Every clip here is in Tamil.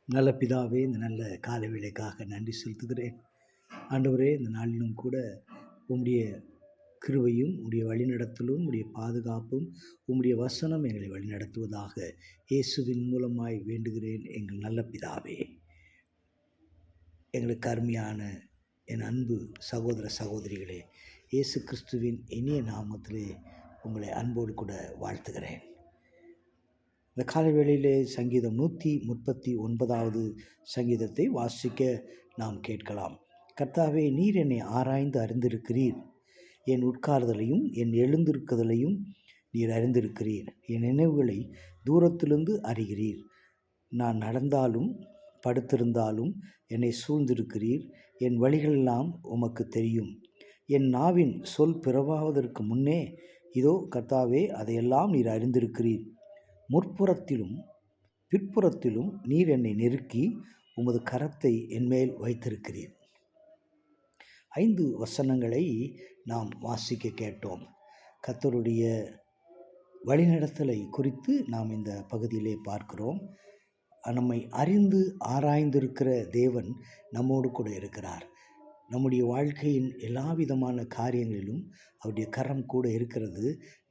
நல்ல பிதாவே, இந்த நல்ல காலை வேளைக்காக நன்றி செலுத்துகிறேன். ஆண்டவரே, இந்த நாளிலும் கூட உம்முடைய கிருபையும் உம்முடைய வழிநடத்தலும் உம்முடைய பாதுகாப்பும் உம்முடைய வசனம் எங்களை வழிநடத்துவதாக இயேசுவின் மூலமாய் வேண்டுகிறேன் எங்கள் நல்ல பிதாவே. எங்களுக்கு அருமையான என் அன்பு சகோதர சகோதரிகளே, இயேசு கிறிஸ்துவின் இனிய நாமத்திலே உங்களை அன்போடு கூட வாழ்த்துகிறேன். இந்த காலை வேளையிலே சங்கீதம் 139வது சங்கீதத்தை வாசிக்க நாம் கேட்கலாம். கர்த்தாவே, நீர் என்னை ஆராய்ந்து அறிந்திருக்கிறீர். என் உட்கார்தலையும் என் எழுந்திருக்குதலையும் நீர் அறிந்திருக்கிறீர். என் நினைவுகளை தூரத்திலிருந்து அறிகிறீர். நான் நடந்தாலும் படுத்திருந்தாலும் என்னை சூழ்ந்திருக்கிறீர். என் வழிகளெல்லாம் உமக்கு தெரியும். என் நாவின் சொல் பிறவாவதற்கு முன்னே இதோ கர்த்தாவே, அதையெல்லாம் நீர் அறிந்திருக்கிறீர். முற்புறத்திலும் பிற்புறத்திலும் நீர் என்னை நெருக்கி உமது கரத்தை என்மேல் வைத்திருக்கிறீர். 5 வசனங்களை நாம் வாசிக்க கேட்டோம். கர்த்தருடைய வழிநடத்தலை குறித்து நாம் இந்த பகுதியிலே பார்க்கிறோம். நம்மை அறிந்து ஆராய்ந்திருக்கிற தேவன் நம்மோடு கூட இருக்கிறார். நம்முடைய வாழ்க்கையின் எல்லா விதமான காரியங்களிலும் அவருடைய கரம் கூட இருக்கிறது.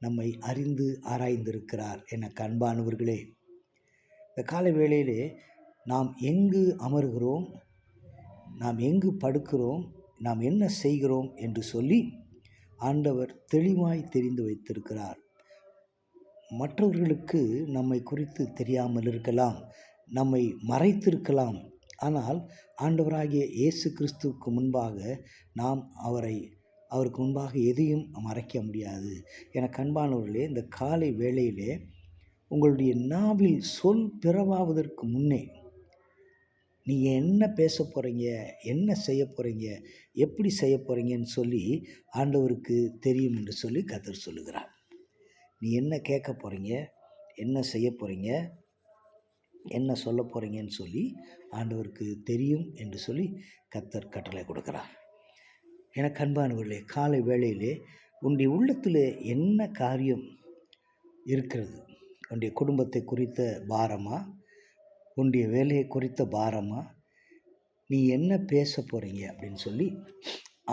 நம்மை அறிந்து ஆராய்ந்திருக்கிறார். எனக்கு அன்பானவர்களே, இந்த காலை வேளையிலே நாம் எங்கு அமர்கிறோம், நாம் எங்கு படுக்கிறோம், நாம் என்ன செய்கிறோம் என்று சொல்லி ஆண்டவர் தெளிவாய் தெரிந்து வைத்திருக்கிறார். மற்றவர்களுக்கு நம்மை குறித்து தெரியாமல் இருக்கலாம், நம்மை மறைத்திருக்கலாம். ஆனால் ஆண்டவராகிய இயேசு கிறிஸ்துவுக்கு முன்பாக நாம் அவருக்கு முன்பாக எதையும் மறைக்க முடியாது. எனக்கு அன்பானவர்களே, இந்த காலை வேளையிலே உங்களுடைய நாவில் சொல் பிறவாவதற்கு முன்னே நீங்கள் என்ன பேச போகிறீங்க, என்ன செய்ய போகிறீங்க, எப்படி செய்ய போகிறீங்கன்னு சொல்லி ஆண்டவருக்கு தெரியும் என்று சொல்லி கர்த்தர் சொல்லுகிறார். நீ என்ன கேட்க போகிறீங்க, என்ன செய்ய போகிறீங்க, என்ன சொல்ல போகிறீங்கன்னு சொல்லி ஆண்டவருக்கு தெரியும் என்று சொல்லி கர்த்தர் கட்டளை கொடுக்கிறார். எனக்கு அன்பானவர்களே, காலை வேளையிலே உன்னுடைய உள்ளத்தில் என்ன காரியம் இருக்கிறது? உன்னுடைய குடும்பத்தை குறித்த பாரமா, உன்னுடைய வேலையை குறித்த பாரமா, நீ என்ன பேச போகிறீங்க அப்படின்னு சொல்லி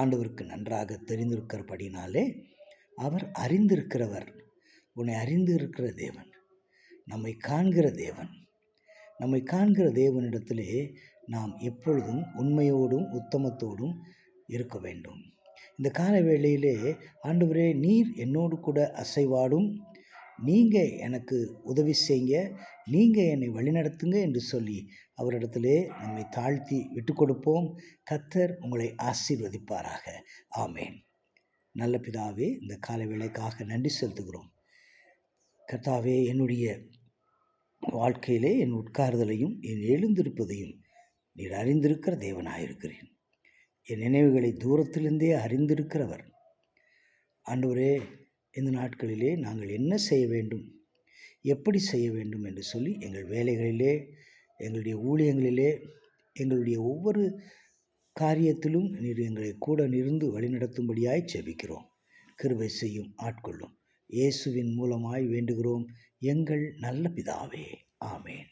ஆண்டவருக்கு நன்றாக தெரிந்திருக்கிறபடினாலே அவர் அறிந்திருக்கிறவர். உன்னை அறிந்து இருக்கிற தேவன், நம்மை காண்கிற தேவன். நம்மை காண்கிற தேவனிடத்திலே நாம் எப்பொழுதும் உண்மையோடும் உத்தமத்தோடும் இருக்க வேண்டும். இந்த கால வேளையிலே ஆண்டவரே, நீர் என்னோடு கூட அசைவாடும், நீங்கள் எனக்கு உதவி செய்யுங்க, நீங்கள் என்னை வழிநடத்துங்க என்று சொல்லி அவரிடத்திலே நம்மை தாழ்த்தி விட்டு கொடுப்போம். கர்த்தர் உங்களை ஆசீர்வதிப்பாராக. ஆமேன். நல்ல பிதாவே, இந்த கால வேளைக்காக நன்றி செலுத்துகிறோம். கர்த்தாவே, என்னுடைய வாழ்க்கையிலே என் உட்கார்தலையும் என் எழுந்திருப்பதையும் நீர் அறிந்திருக்கிற தேவனாயிருக்கிறேன். என் நினைவுகளை தூரத்திலிருந்தே அறிந்திருக்கிறவர். ஆண்டவரே, இந்த நாட்களிலே நாங்கள் என்ன செய்ய வேண்டும், எப்படி செய்ய வேண்டும் என்று சொல்லி எங்கள் வேலைகளிலே, எங்களுடைய ஊழியங்களிலே, எங்களுடைய ஒவ்வொரு காரியத்திலும் நீர் எங்களை கூட நிருந்து வழிநடத்தும்படியாய் ஜெபிக்கிறோம். கிருபை செய்யும், ஆட்கொள்ளும். இயேசுவின் மூலமாய் வேண்டுகிறோம் எங்கள் நல்ல பிதாவே. ஆமேன்.